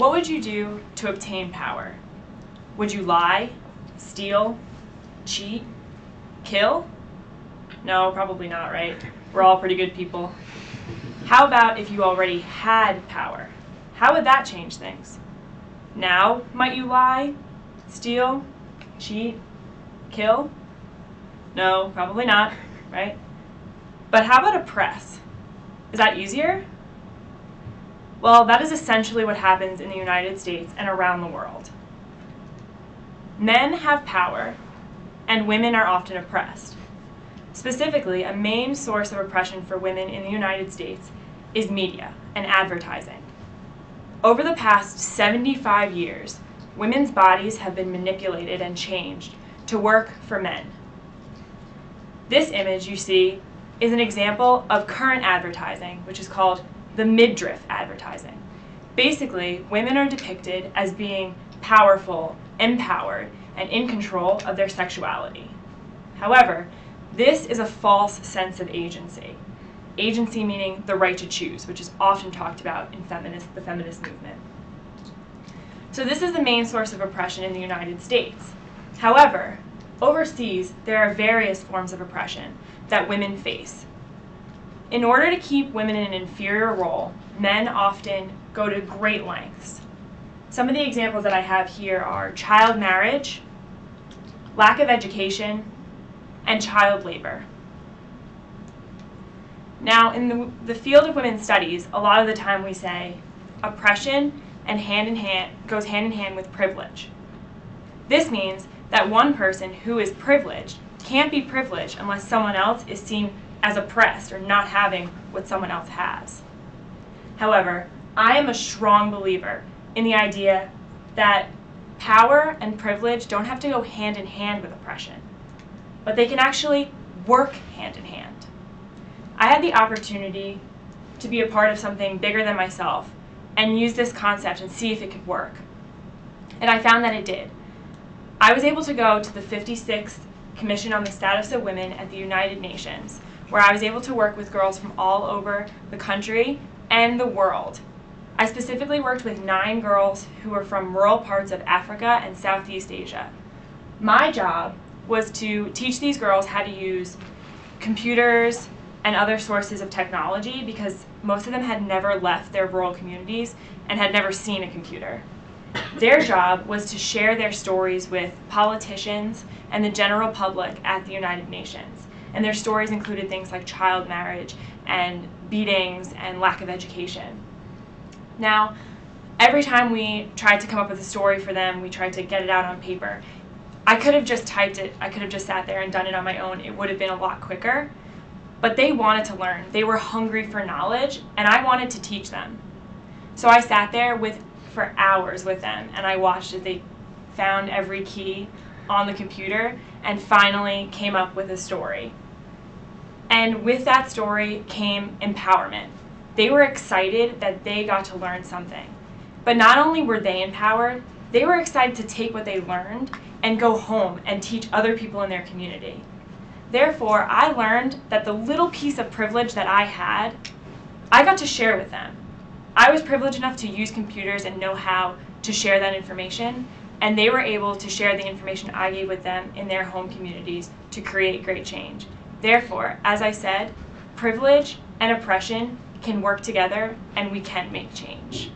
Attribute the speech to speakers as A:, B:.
A: What would you do to obtain power? Would you lie, steal, cheat, kill? No, probably not, right? We're all pretty good people. How about if you already had power? How would that change things? Now, might you lie, steal, cheat, kill? No, probably not, right? But how about oppress? Is that easier? Well, that is essentially what happens in the United States and around the world. Men have power, and women are often oppressed. Specifically, a main source of oppression for women in the United States is media and advertising. Over the past 75 years, women's bodies have been manipulated and changed to work for men. This image you see is an example of current advertising, which is called the midriff advertising. Basically, women are depicted as being powerful, empowered, and in control of their sexuality. However, this is a false sense of agency. Agency meaning the right to choose, which is often talked about in the feminist movement. So this is the main source of oppression in the United States. However, overseas, there are various forms of oppression that women face. In order to keep women in an inferior role, men often go to great lengths. Some of the examples that I have here are child marriage, lack of education, and child labor. Now, in the field of women's studies, a lot of the time we say oppression goes hand in hand with privilege. This means that one person who is privileged can't be privileged unless someone else is seen as oppressed or not having what someone else has. However, I am a strong believer in the idea that power and privilege don't have to go hand in hand with oppression, but they can actually work hand in hand. I had the opportunity to be a part of something bigger than myself and use this concept and see if it could work. And I found that it did. I was able to go to the 56th Commission on the Status of Women at the United Nations, where I was able to work with girls from all over the country and the world. I specifically worked with 9 girls who were from rural parts of Africa and Southeast Asia. My job was to teach these girls how to use computers and other sources of technology because most of them had never left their rural communities and had never seen a computer. Their job was to share their stories with politicians and the general public at the United Nations. And their stories included things like child marriage and beatings and lack of education. Now, every time we tried to come up with a story for them, we tried to get it out on paper. I could have just typed it, I could have just sat there and done it on my own. It would have been a lot quicker. But they wanted to learn. They were hungry for knowledge, and I wanted to teach them. So I sat there for hours with them, and I watched as they found every key on the computer and finally came up with a story. And with that story came empowerment. They were excited that they got to learn something. But not only were they empowered, they were excited to take what they learned and go home and teach other people in their community. Therefore, I learned that the little piece of privilege that I had, I got to share with them. I was privileged enough to use computers and know how to share that information, and they were able to share the information I gave with them in their home communities to create great change. Therefore, as I said, privilege and oppression can work together and we can make change.